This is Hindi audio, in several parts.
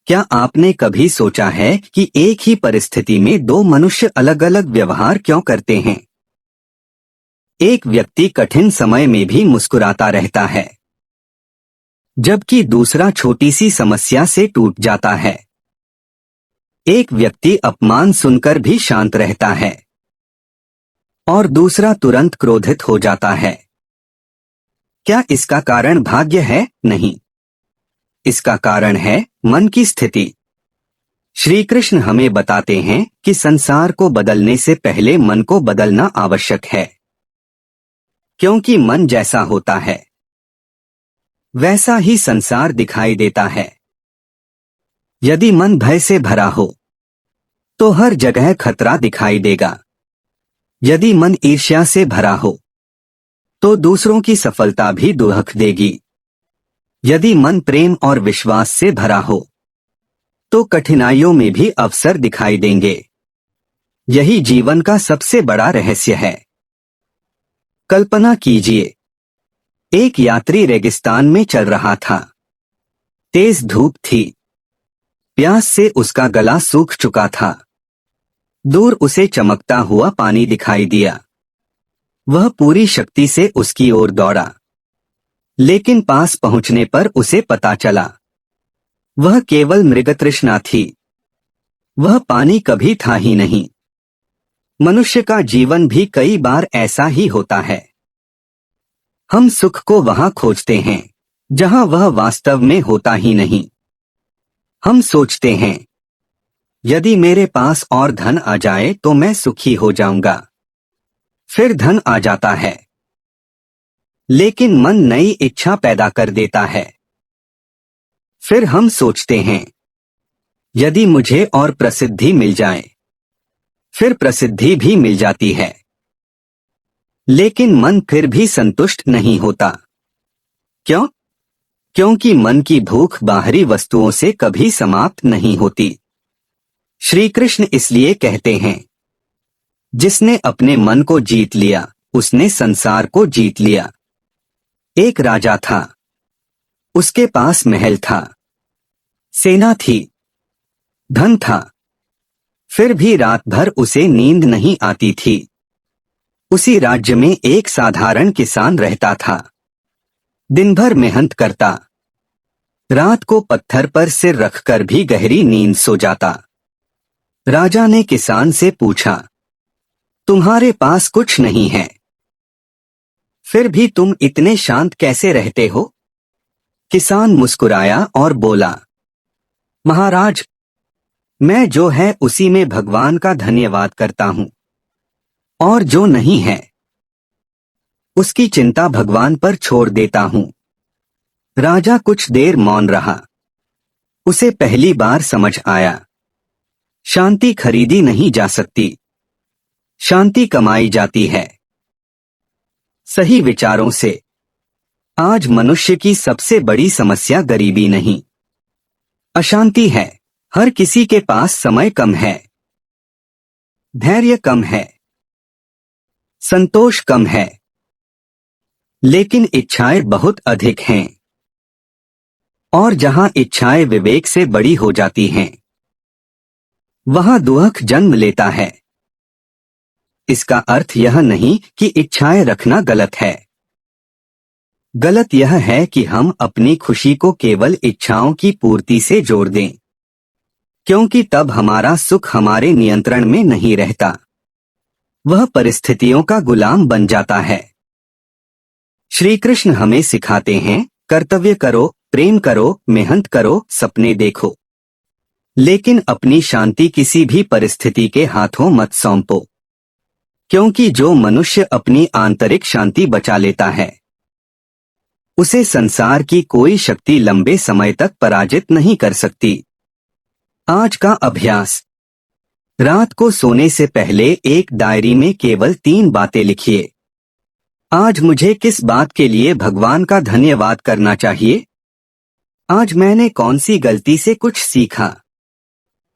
क्या आपने कभी सोचा है कि एक ही परिस्थिति में दो मनुष्य अलग अलग व्यवहार क्यों करते हैं? एक व्यक्ति कठिन समय में भी मुस्कुराता रहता है, जबकि दूसरा छोटी सी समस्या से टूट जाता है। एक व्यक्ति अपमान सुनकर भी शांत रहता है और दूसरा तुरंत क्रोधित हो जाता है। क्या इसका कारण भाग्य है? नहीं, इसका कारण है मन की स्थिति। श्री कृष्ण हमें बताते हैं कि संसार को बदलने से पहले मन को बदलना आवश्यक है, क्योंकि मन जैसा होता है वैसा ही संसार दिखाई देता है। यदि मन भय से भरा हो तो हर जगह खतरा दिखाई देगा। यदि मन ईर्ष्या से भरा हो तो दूसरों की सफलता भी दुख देगी। यदि मन प्रेम और विश्वास से भरा हो तो कठिनाइयों में भी अवसर दिखाई देंगे। यही जीवन का सबसे बड़ा रहस्य है। कल्पना कीजिए, एक यात्री रेगिस्तान में चल रहा था। तेज धूप थी, प्यास से उसका गला सूख चुका था। दूर उसे चमकता हुआ पानी दिखाई दिया। वह पूरी शक्ति से उसकी ओर दौड़ा, लेकिन पास पहुंचने पर उसे पता चला वह केवल मृगतृष्णा थी। वह पानी कभी था ही नहीं। मनुष्य का जीवन भी कई बार ऐसा ही होता है। हम सुख को वहां खोजते हैं जहां वह वास्तव में होता ही नहीं। हम सोचते हैं, यदि मेरे पास और धन आ जाए तो मैं सुखी हो जाऊंगा। फिर धन आ जाता है, लेकिन मन नई इच्छा पैदा कर देता है। फिर हम सोचते हैं, यदि मुझे और प्रसिद्धि मिल जाए। फिर प्रसिद्धि भी मिल जाती है, लेकिन मन फिर भी संतुष्ट नहीं होता। क्यों? क्योंकि मन की भूख बाहरी वस्तुओं से कभी समाप्त नहीं होती। श्री कृष्ण इसलिए कहते हैं, जिसने अपने मन को जीत लिया उसने संसार को जीत लिया। एक राजा था, उसके पास महल था, सेना थी, धन था, फिर भी रात भर उसे नींद नहीं आती थी। उसी राज्य में एक साधारण किसान रहता था। दिन भर मेहनत करता, रात को पत्थर पर सिर रखकर भी गहरी नींद सो जाता। राजा ने किसान से पूछा, तुम्हारे पास कुछ नहीं है, फिर भी तुम इतने शांत कैसे रहते हो? किसान मुस्कुराया और बोला, महाराज, मैं जो है उसी में भगवान का धन्यवाद करता हूं, और जो नहीं है उसकी चिंता भगवान पर छोड़ देता हूं। राजा कुछ देर मौन रहा। उसे पहली बार समझ आया, शांति खरीदी नहीं जा सकती, शांति कमाई जाती है सही विचारों से। आज मनुष्य की सबसे बड़ी समस्या गरीबी नहीं, अशांति है। हर किसी के पास समय कम है, धैर्य कम है, संतोष कम है, लेकिन इच्छाएं बहुत अधिक हैं। और जहां इच्छाएं विवेक से बड़ी हो जाती हैं, वहां दुख जन्म लेता है। इसका अर्थ यह नहीं कि इच्छाएं रखना गलत है। गलत यह है कि हम अपनी खुशी को केवल इच्छाओं की पूर्ति से जोड़ दें, क्योंकि तब हमारा सुख हमारे नियंत्रण में नहीं रहता, वह परिस्थितियों का गुलाम बन जाता है। श्री कृष्ण हमें सिखाते हैं, कर्तव्य करो, प्रेम करो, मेहनत करो, सपने देखो, लेकिन अपनी शांति किसी भी परिस्थिति के हाथों मत सौंपो, क्योंकि जो मनुष्य अपनी आंतरिक शांति बचा लेता है उसे संसार की कोई शक्ति लंबे समय तक पराजित नहीं कर सकती। आज का अभ्यास, रात को सोने से पहले एक डायरी में केवल 3 बातें लिखिए। आज मुझे किस बात के लिए भगवान का धन्यवाद करना चाहिए? आज मैंने कौन सी गलती से कुछ सीखा?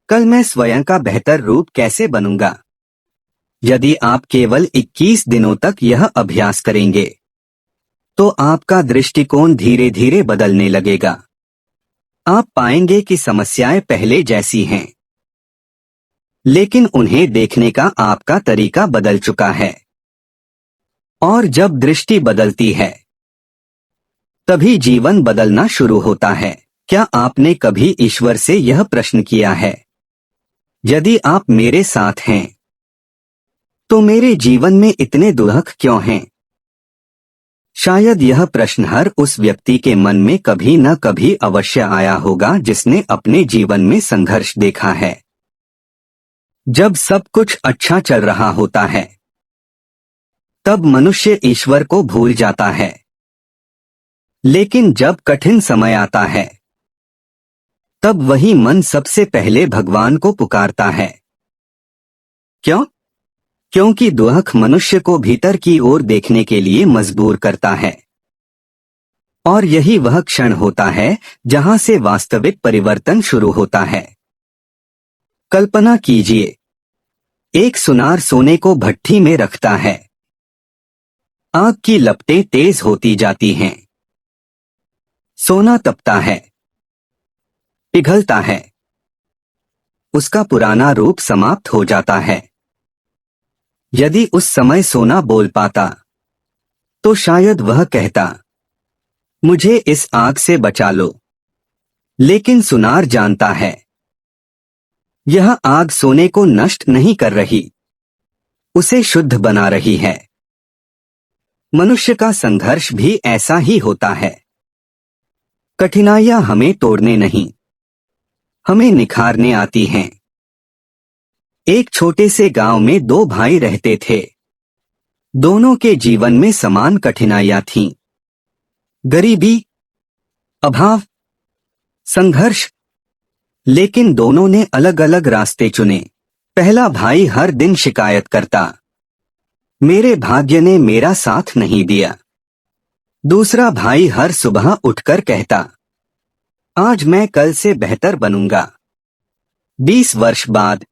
कल मैं स्वयं का बेहतर रूप कैसे बनूंगा? यदि आप केवल 21 दिनों तक यह अभ्यास करेंगे तो आपका दृष्टिकोण धीरे धीरे बदलने लगेगा। आप पाएंगे कि समस्याएं पहले जैसी हैं, लेकिन उन्हें देखने का आपका तरीका बदल चुका है। और जब दृष्टि बदलती है, तभी जीवन बदलना शुरू होता है। क्या आपने कभी ईश्वर से यह प्रश्न किया है, यदि आप मेरे साथ हैं, तो मेरे जीवन में इतने दुख क्यों हैं? शायद यह प्रश्न हर उस व्यक्ति के मन में कभी न कभी अवश्य आया होगा जिसने अपने जीवन में संघर्ष देखा है। जब सब कुछ अच्छा चल रहा होता है, तब मनुष्य ईश्वर को भूल जाता है, लेकिन जब कठिन समय आता है, तब वही मन सबसे पहले भगवान को पुकारता है। क्यों? क्योंकि दुख मनुष्य को भीतर की ओर देखने के लिए मजबूर करता है, और यही वह क्षण होता है जहां से वास्तविक परिवर्तन शुरू होता है। कल्पना कीजिए, एक सुनार सोने को भट्ठी में रखता है। आग की लपटें तेज होती जाती हैं। सोना तपता है, पिघलता है, उसका पुराना रूप समाप्त हो जाता है। यदि उस समय सोना बोल पाता, तो शायद वह कहता, मुझे इस आग से बचा लो। लेकिन सुनार जानता है, यह आग सोने को नष्ट नहीं कर रही, उसे शुद्ध बना रही है। मनुष्य का संघर्ष भी ऐसा ही होता है। कठिनाइयां हमें तोड़ने नहीं, हमें निखारने आती हैं। एक छोटे से गांव में दो भाई रहते थे। दोनों के जीवन में समान कठिनाइयां थीं। गरीबी, अभाव, संघर्ष। लेकिन दोनों ने अलग अलग रास्ते चुने। पहला भाई हर दिन शिकायत करता, मेरे भाग्य ने मेरा साथ नहीं दिया। दूसरा भाई हर सुबह उठकर कहता, आज मैं कल से बेहतर बनूंगा। 20 वर्ष बाद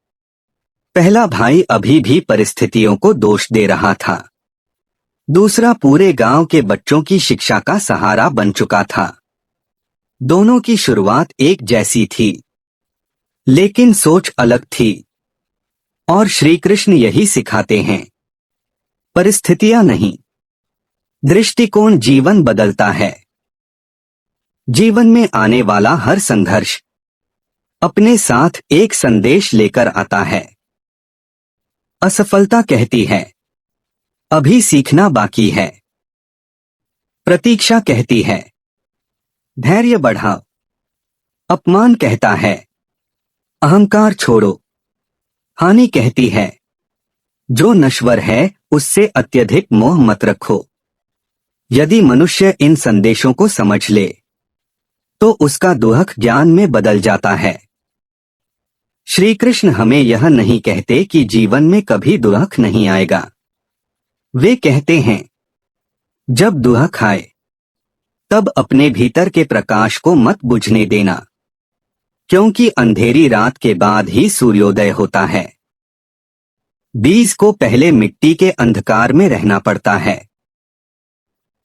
पहला भाई अभी भी परिस्थितियों को दोष दे रहा था। दूसरा पूरे गांव के बच्चों की शिक्षा का सहारा बन चुका था। दोनों की शुरुआत एक जैसी थी, लेकिन सोच अलग थी। और श्री कृष्ण यही सिखाते हैं, परिस्थितियां नहीं, दृष्टिकोण जीवन बदलता है। जीवन में आने वाला हर संघर्ष अपने साथ एक संदेश लेकर आता है। असफलता कहती है, अभी सीखना बाकी है। प्रतीक्षा कहती है, धैर्य बढ़ाओ। अपमान कहता है, अहंकार छोड़ो। हानि कहती है, जो नश्वर है उससे अत्यधिक मोह मत रखो। यदि मनुष्य इन संदेशों को समझ ले, तो उसका दुख ज्ञान में बदल जाता है। श्री कृष्ण हमें यह नहीं कहते कि जीवन में कभी दुख नहीं आएगा। वे कहते हैं, जब दुख आए, तब अपने भीतर के प्रकाश को मत बुझने देना, क्योंकि अंधेरी रात के बाद ही सूर्योदय होता है। बीज को पहले मिट्टी के अंधकार में रहना पड़ता है,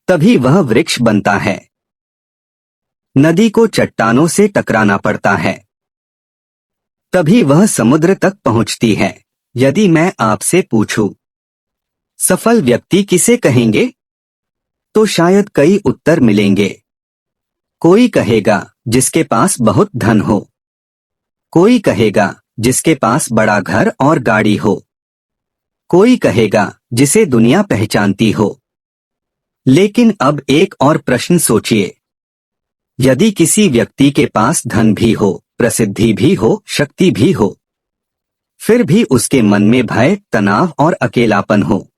तभी वह वृक्ष बनता है। नदी को चट्टानों से टकराना पड़ता है, तभी वह समुद्र तक पहुंचती है। यदि मैं आपसे पूछूं, सफल व्यक्ति किसे कहेंगे, तो शायद कई उत्तर मिलेंगे। कोई कहेगा जिसके पास बहुत धन हो, कोई कहेगा जिसके पास बड़ा घर और गाड़ी हो, कोई कहेगा जिसे दुनिया पहचानती हो। लेकिन अब एक और प्रश्न सोचिए, यदि किसी व्यक्ति के पास धन भी हो, प्रसिद्धि भी हो, शक्ति भी हो, फिर भी उसके मन में भय, तनाव और अकेलापन हो,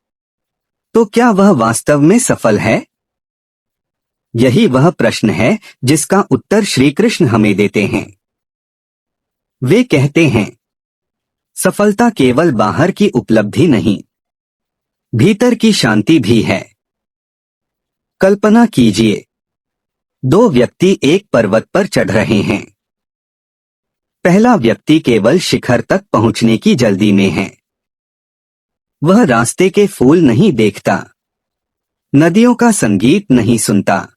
तो क्या वह वास्तव में सफल है? यही वह प्रश्न है जिसका उत्तर श्री कृष्ण हमें देते हैं। वे कहते हैं, सफलता केवल बाहर की उपलब्धि नहीं, भीतर की शांति भी है। कल्पना कीजिए, दो व्यक्ति एक पर्वत पर चढ़ रहे हैं। पहला व्यक्ति केवल शिखर तक पहुंचने की जल्दी में है। वह रास्ते के फूल नहीं देखता, नदियों का संगीत नहीं सुनता,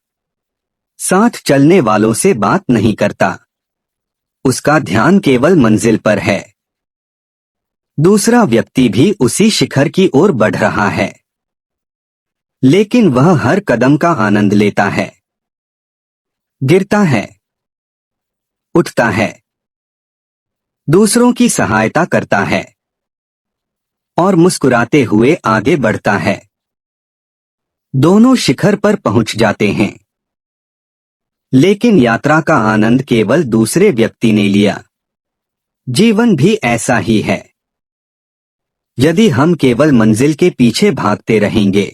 साथ चलने वालों से बात नहीं करता, उसका ध्यान केवल मंजिल पर है। दूसरा व्यक्ति भी उसी शिखर की ओर बढ़ रहा है, लेकिन वह हर कदम का आनंद लेता है, गिरता है, उठता है, दूसरों की सहायता करता है और मुस्कुराते हुए आगे बढ़ता है। दोनों शिखर पर पहुंच जाते हैं, लेकिन यात्रा का आनंद केवल दूसरे व्यक्ति ने लिया। जीवन भी ऐसा ही है। यदि हम केवल मंजिल के पीछे भागते रहेंगे,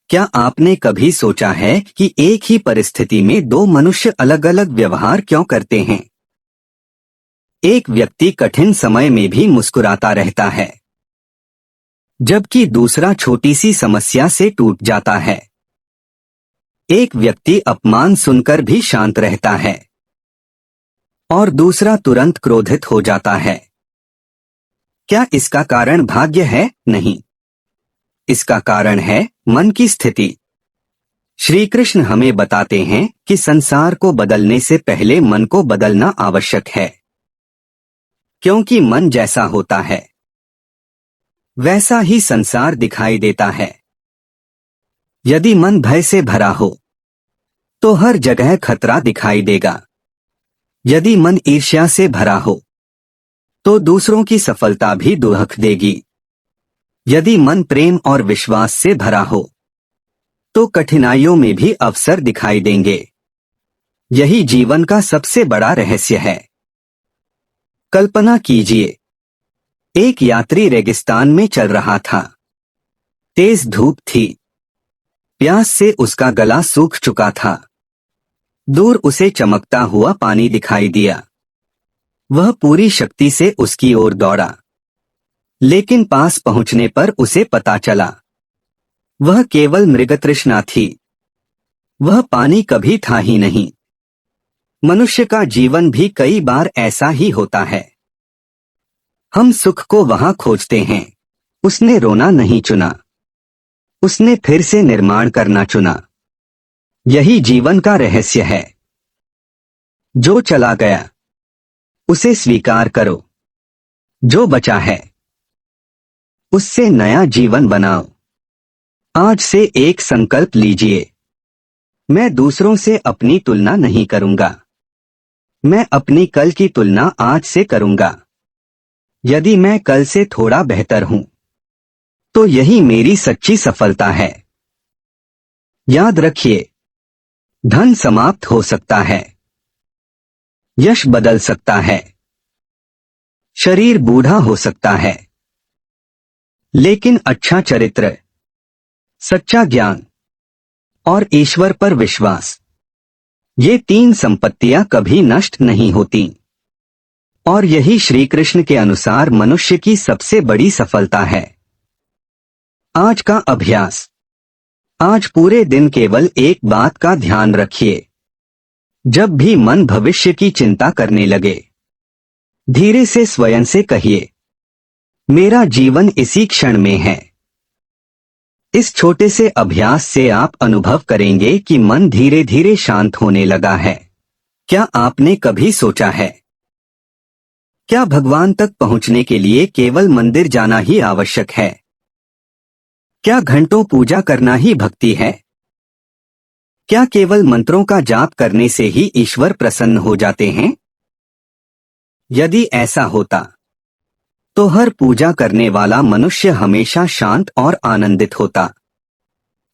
क्या आपने कभी सोचा है कि एक ही परिस्थिति में दो मनुष्य अलग अलग व्यवहार क्यों करते हैं? एक व्यक्ति कठिन समय में भी मुस्कुराता रहता है, जबकि दूसरा छोटी सी समस्या से टूट जाता है। एक व्यक्ति अपमान सुनकर भी शांत रहता है और दूसरा तुरंत क्रोधित हो जाता है। क्या इसका कारण भाग्य है? नहीं, इसका कारण है मन की स्थिति। श्री कृष्ण हमें बताते हैं कि संसार को बदलने से पहले मन को बदलना आवश्यक है, क्योंकि मन जैसा होता है वैसा ही संसार दिखाई देता है। यदि मन भय से भरा हो तो हर जगह खतरा दिखाई देगा। यदि मन ईर्ष्या से भरा हो तो दूसरों की सफलता भी दुख देगी। यदि मन प्रेम और विश्वास से भरा हो तो कठिनाइयों में भी अवसर दिखाई देंगे। यही जीवन का सबसे बड़ा रहस्य है। कल्पना कीजिए, एक यात्री रेगिस्तान में चल रहा था। तेज धूप थी, प्यास से उसका गला सूख चुका था। दूर उसे चमकता हुआ पानी दिखाई दिया। वह पूरी शक्ति से उसकी ओर दौड़ा, लेकिन पास पहुंचने पर उसे पता चला वह केवल मृगतृष्णा थी, वह पानी कभी था ही नहीं। मनुष्य का जीवन भी कई बार ऐसा ही होता है। हम सुख को वहां खोजते हैं। उसने रोना नहीं चुना, उसने फिर से निर्माण करना चुना। यही जीवन का रहस्य है। जो चला गया उसे स्वीकार करो, जो बचा है उससे नया जीवन बनाओ। आज से एक संकल्प लीजिए, मैं दूसरों से अपनी तुलना नहीं करूंगा, मैं अपनी कल की तुलना आज से करूंगा। यदि मैं कल से थोड़ा बेहतर हूं तो यही मेरी सच्ची सफलता है। याद रखिए, धन समाप्त हो सकता है, यश बदल सकता है, शरीर बूढ़ा हो सकता है, लेकिन अच्छा चरित्र, सच्चा ज्ञान और ईश्वर पर विश्वास, ये तीन संपत्तियां कभी नष्ट नहीं होती। और यही श्री कृष्ण के अनुसार मनुष्य की सबसे बड़ी सफलता है। आज का अभ्यास। आज पूरे दिन केवल एक बात का ध्यान रखिए। जब भी मन भविष्य की चिंता करने लगे, धीरे से स्वयं से कहिए, मेरा जीवन इसी क्षण में है। इस छोटे से अभ्यास से आप अनुभव करेंगे कि मन धीरे धीरे शांत होने लगा है। क्या आपने कभी सोचा है, क्या भगवान तक पहुंचने के लिए केवल मंदिर जाना ही आवश्यक है? क्या घंटों पूजा करना ही भक्ति है? क्या केवल मंत्रों का जाप करने से ही ईश्वर प्रसन्न हो जाते हैं? यदि ऐसा होता तो हर पूजा करने वाला मनुष्य हमेशा शांत और आनंदित होता।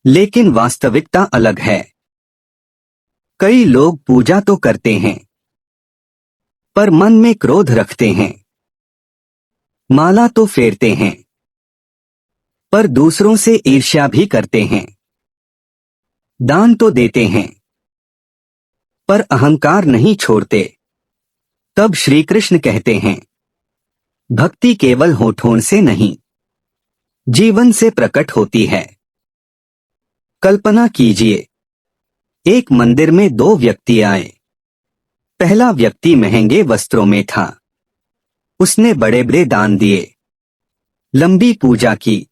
लेकिन वास्तविकता अलग है। कई लोग पूजा तो करते हैं, पर मन में क्रोध रखते हैं। माला तो फेरते हैं, पर दूसरों से ईर्ष्या भी करते हैं। दान तो देते हैं, पर अहंकार नहीं छोड़ते। तब श्री कृष्ण कहते हैं, भक्ति केवल होठों से नहीं, जीवन से प्रकट होती है। कल्पना कीजिए, एक मंदिर में दो व्यक्ति आए। पहला व्यक्ति महंगे वस्त्रों में था। उसने बड़े बड़े दान दिए, लंबी पूजा की,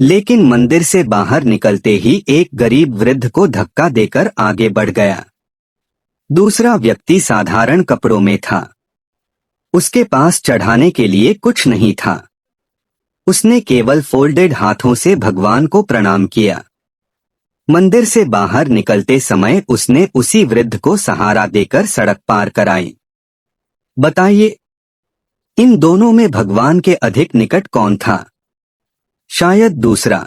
लेकिन मंदिर से बाहर निकलते ही एक गरीब वृद्ध को धक्का देकर आगे बढ़ गया। दूसरा व्यक्ति साधारण कपड़ों में था। उसके पास चढ़ाने के लिए कुछ नहीं था। उसने केवल फोल्डेड हाथों से भगवान को प्रणाम किया। मंदिर से बाहर निकलते समय उसने उसी वृद्ध को सहारा देकर सड़क पार कराई। बताइए, इन दोनों में भगवान के अधिक निकट कौन था? शायद दूसरा,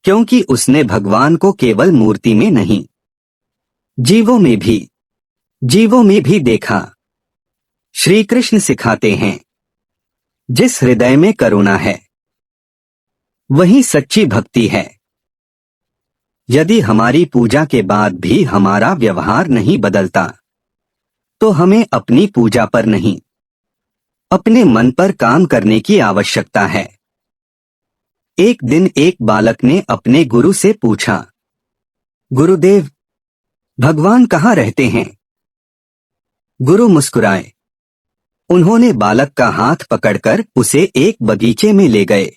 क्योंकि उसने भगवान को केवल मूर्ति में नहीं, जीवों में भी देखा। श्री कृष्ण सिखाते हैं, जिस हृदय में करुणा है वही सच्ची भक्ति है। यदि हमारी पूजा के बाद भी हमारा व्यवहार नहीं बदलता, तो हमें अपनी पूजा पर नहीं, अपने मन पर काम करने की आवश्यकता है। एक दिन एक बालक ने अपने गुरु से पूछा, गुरुदेव, भगवान कहाँ रहते हैं? गुरु मुस्कुराए। उन्होंने बालक का हाथ पकड़कर उसे एक बगीचे में ले गए।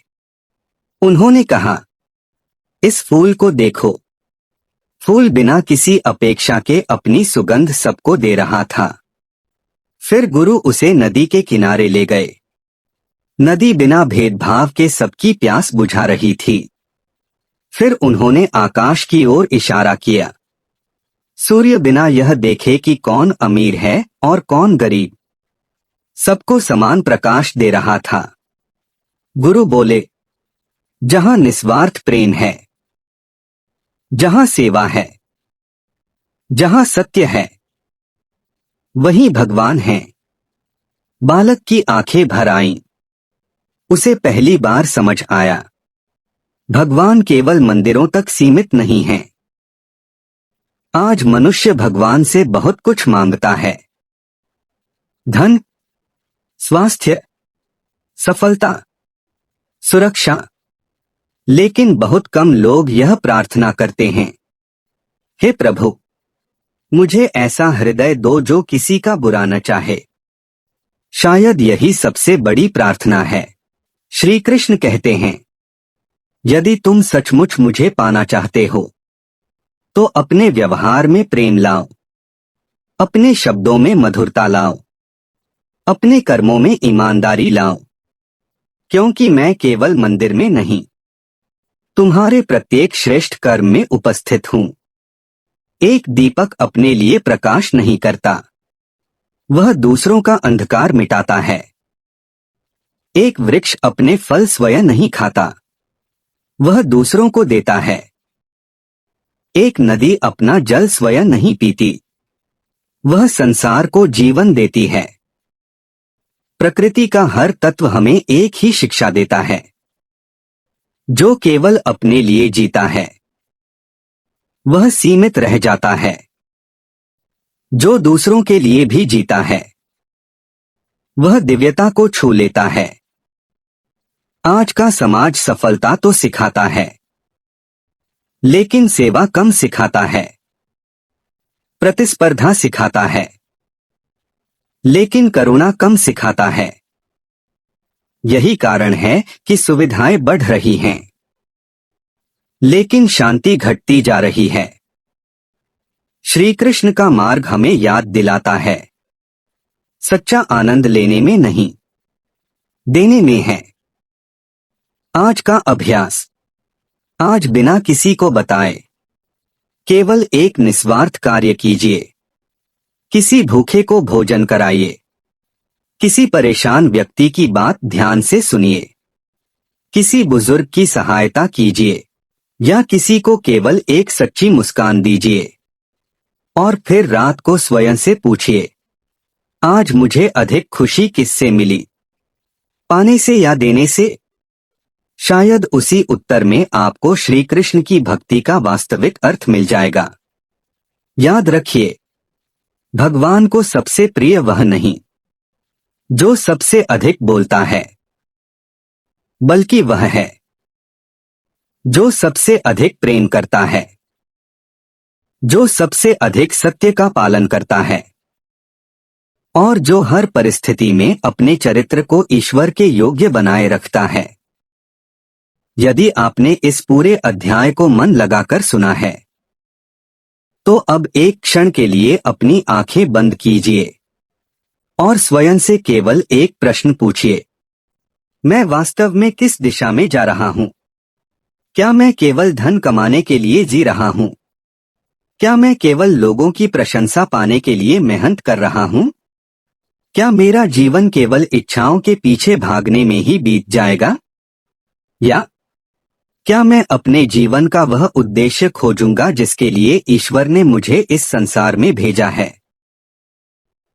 उन्होंने कहा, इस फूल को देखो। फूल बिना किसी अपेक्षा के अपनी सुगंध सबको दे रहा था। फिर गुरु उसे नदी के किनारे ले गए। नदी बिना भेदभाव के सबकी प्यास बुझा रही थी। फिर उन्होंने आकाश की ओर इशारा किया। सूर्य बिना यह देखे कि कौन अमीर है और कौन गरीब, सबको समान प्रकाश दे रहा था। गुरु बोले, जहां निस्वार्थ प्रेम है, जहां सेवा है, जहां सत्य है, वही भगवान है। बालक की आंखें भर आईं। उसे पहली बार समझ आया, भगवान केवल मंदिरों तक सीमित नहीं है। आज मनुष्य भगवान से बहुत कुछ मांगता है, धन, स्वास्थ्य, सफलता, सुरक्षा, लेकिन बहुत कम लोग यह प्रार्थना करते हैं, हे प्रभु, मुझे ऐसा हृदय दो जो किसी का बुरा न चाहे। शायद यही सबसे बड़ी प्रार्थना है। श्री कृष्ण कहते हैं, यदि तुम सचमुच मुझे पाना चाहते हो, तो अपने व्यवहार में प्रेम लाओ, अपने शब्दों में मधुरता लाओ, अपने कर्मों में ईमानदारी लाओ, क्योंकि मैं केवल मंदिर में नहीं, तुम्हारे प्रत्येक श्रेष्ठ कर्म में उपस्थित हूं। एक दीपक अपने लिए प्रकाश नहीं करता, वह दूसरों का अंधकार मिटाता है। एक वृक्ष अपने फल स्वयं नहीं खाता, वह दूसरों को देता है। एक नदी अपना जल स्वयं नहीं पीती, वह संसार को जीवन देती है। प्रकृति का हर तत्व हमें एक ही शिक्षा देता है, जो केवल अपने लिए जीता है वह सीमित रह जाता है, जो दूसरों के लिए भी जीता है वह दिव्यता को छू लेता है। आज का समाज सफलता तो सिखाता है, लेकिन सेवा कम सिखाता है। प्रतिस्पर्धा सिखाता है, लेकिन करुणा कम सिखाता है। यही कारण है कि सुविधाएं बढ़ रही हैं, लेकिन शांति घटती जा रही है। श्री कृष्ण का मार्ग हमें याद दिलाता है, सच्चा आनंद लेने में नहीं, देने में है। आज का अभ्यास, आज बिना किसी को बताए केवल एक निस्वार्थ कार्य कीजिए। किसी भूखे को भोजन कराइए, किसी परेशान व्यक्ति की बात ध्यान से सुनिए, किसी बुजुर्ग की सहायता कीजिए या किसी को केवल एक सच्ची मुस्कान दीजिए। और फिर रात को स्वयं से पूछिए, आज मुझे अधिक खुशी किससे मिली, पाने से या देने से? शायद उसी उत्तर में आपको श्री कृष्ण की भक्ति का वास्तविक अर्थ मिल जाएगा। याद रखिए, भगवान को सबसे प्रिय वह नहीं जो सबसे अधिक बोलता है, बल्कि वह है जो सबसे अधिक प्रेम करता है, जो सबसे अधिक सत्य का पालन करता है और जो हर परिस्थिति में अपने चरित्र को ईश्वर के योग्य बनाए रखता है। यदि आपने इस पूरे अध्याय को मन लगाकर सुना है, तो अब एक क्षण के लिए अपनी आंखें बंद कीजिए और स्वयं से केवल एक प्रश्न पूछिए, मैं वास्तव में किस दिशा में जा रहा हूँ? क्या मैं केवल धन कमाने के लिए जी रहा हूँ? क्या मैं केवल लोगों की प्रशंसा पाने के लिए मेहनत कर रहा हूँ? क्या मेरा जीवन केवल इच्छाओं के पीछे भागने में ही बीत जाएगा? या क्या मैं अपने जीवन का वह उद्देश्य खोजूंगा जिसके लिए ईश्वर ने मुझे इस संसार में भेजा है?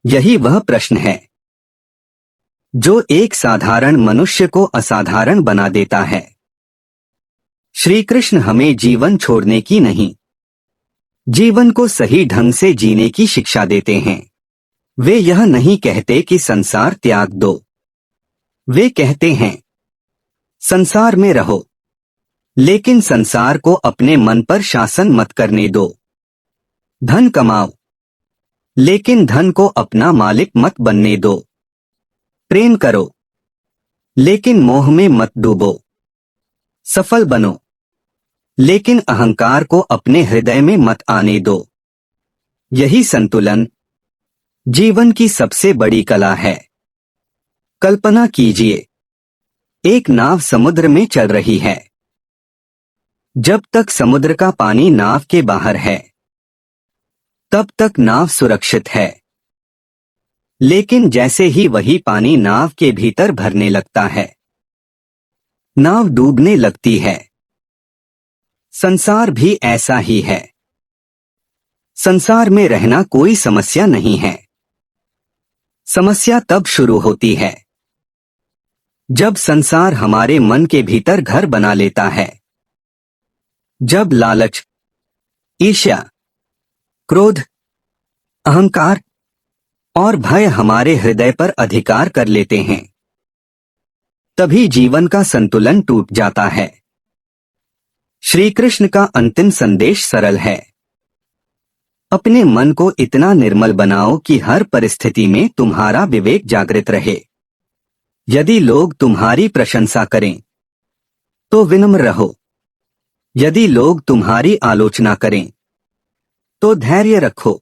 यही वह प्रश्न है जो एक साधारण मनुष्य को असाधारण बना देता है। श्री कृष्ण हमें जीवन छोड़ने की नहीं, जीवन को सही ढंग से जीने की शिक्षा देते हैं। वे यह नहीं कहते कि संसार त्याग दो, वे कहते हैं संसार में रहो, लेकिन संसार को अपने मन पर शासन मत करने दो। धन कमाओ, लेकिन धन को अपना मालिक मत बनने दो। प्रेम करो, लेकिन मोह में मत डूबो। सफल बनो, लेकिन अहंकार को अपने हृदय में मत आने दो। यही संतुलन जीवन की सबसे बड़ी कला है। कल्पना कीजिए, एक नाव समुद्र में चल रही है। जब तक समुद्र का पानी नाव के बाहर है, तब तक नाव सुरक्षित है। लेकिन जैसे ही वही पानी नाव के भीतर भरने लगता है, नाव डूबने लगती है। संसार भी ऐसा ही है। संसार में रहना कोई समस्या नहीं है। समस्या तब शुरू होती है जब संसार हमारे मन के भीतर घर बना लेता है। जब लालच, ईर्ष्या, क्रोध, अहंकार और भय हमारे हृदय पर अधिकार कर लेते हैं, तभी जीवन का संतुलन टूट जाता है। श्री कृष्ण का अंतिम संदेश सरल है। अपने मन को इतना निर्मल बनाओ कि हर परिस्थिति में तुम्हारा विवेक जागृत रहे। यदि लोग तुम्हारी प्रशंसा करें, तो विनम्र रहो। यदि लोग तुम्हारी आलोचना करें, तो धैर्य रखो।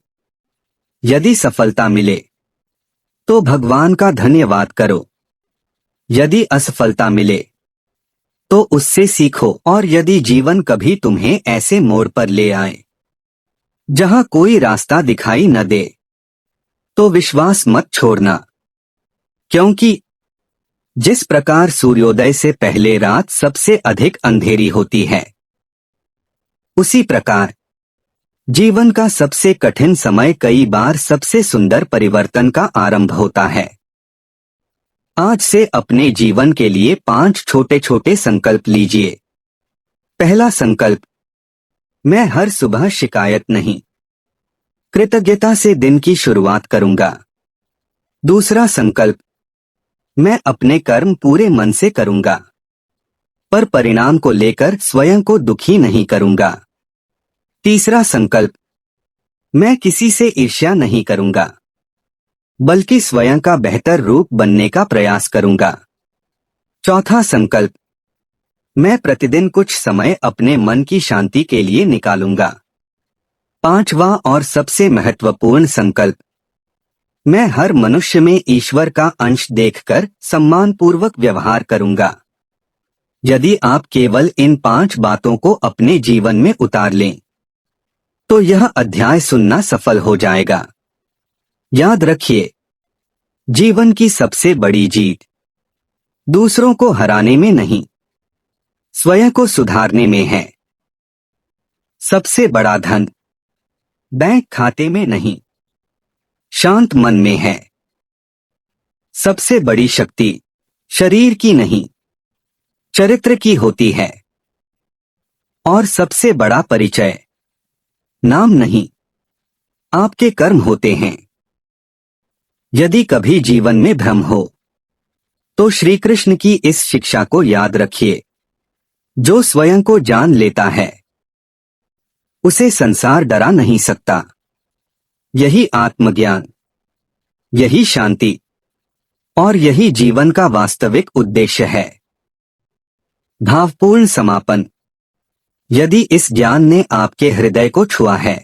यदि सफलता मिले, तो भगवान का धन्यवाद करो। यदि असफलता मिले, तो उससे सीखो। और यदि जीवन कभी तुम्हें ऐसे मोड़ पर ले आए जहां कोई रास्ता दिखाई न दे, तो विश्वास मत छोड़ना, क्योंकि जिस प्रकार सूर्योदय से पहले रात सबसे अधिक अंधेरी होती है, उसी प्रकार जीवन का सबसे कठिन समय कई बार सबसे सुंदर परिवर्तन का आरंभ होता है। आज से अपने जीवन के लिए 5 छोटे छोटे संकल्प लीजिए। पहला संकल्प, मैं हर सुबह शिकायत नहीं, कृतज्ञता से दिन की शुरुआत करूंगा। दूसरा संकल्प, मैं अपने कर्म पूरे मन से करूंगा, पर परिणाम को लेकर स्वयं को दुखी नहीं करूंगा। तीसरा संकल्प, मैं किसी से ईर्ष्या नहीं करूंगा, बल्कि स्वयं का बेहतर रूप बनने का प्रयास करूंगा। चौथा संकल्प, मैं प्रतिदिन कुछ समय अपने मन की शांति के लिए निकालूंगा। पांचवा और सबसे महत्वपूर्ण संकल्प, मैं हर मनुष्य में ईश्वर का अंश देखकर सम्मानपूर्वक व्यवहार करूंगा। यदि आप केवल इन 5 बातों को अपने जीवन में उतार लें, तो यह अध्याय सुनना सफल हो जाएगा। याद रखिए, जीवन की सबसे बड़ी जीत दूसरों को हराने में नहीं, स्वयं को सुधारने में है। सबसे बड़ा धन बैंक खाते में नहीं, शांत मन में है। सबसे बड़ी शक्ति शरीर की नहीं, चरित्र की होती है। और सबसे बड़ा परिचय नाम नहीं, आपके कर्म होते हैं। यदि कभी जीवन में भ्रम हो, तो श्री कृष्ण की इस शिक्षा को याद रखिए, जो स्वयं को जान लेता है, उसे संसार डरा नहीं सकता। यही आत्मज्ञान, यही शांति और यही जीवन का वास्तविक उद्देश्य है। भावपूर्ण समापन, यदि इस ज्ञान ने आपके हृदय को छुआ है,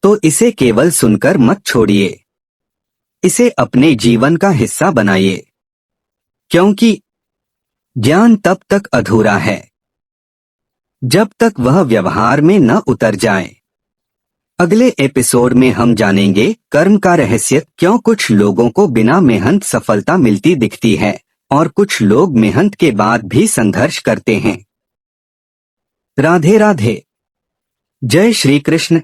तो इसे केवल सुनकर मत छोड़िए, इसे अपने जीवन का हिस्सा बनाइए, क्योंकि ज्ञान तब तक अधूरा है जब तक वह व्यवहार में न उतर जाए। अगले एपिसोड में हम जानेंगे कर्म का रहस्य, क्यों कुछ लोगों को बिना मेहनत सफलता मिलती दिखती है और कुछ लोग मेहनत के बाद भी संघर्ष करते हैं। राधे राधे। जय श्री कृष्ण।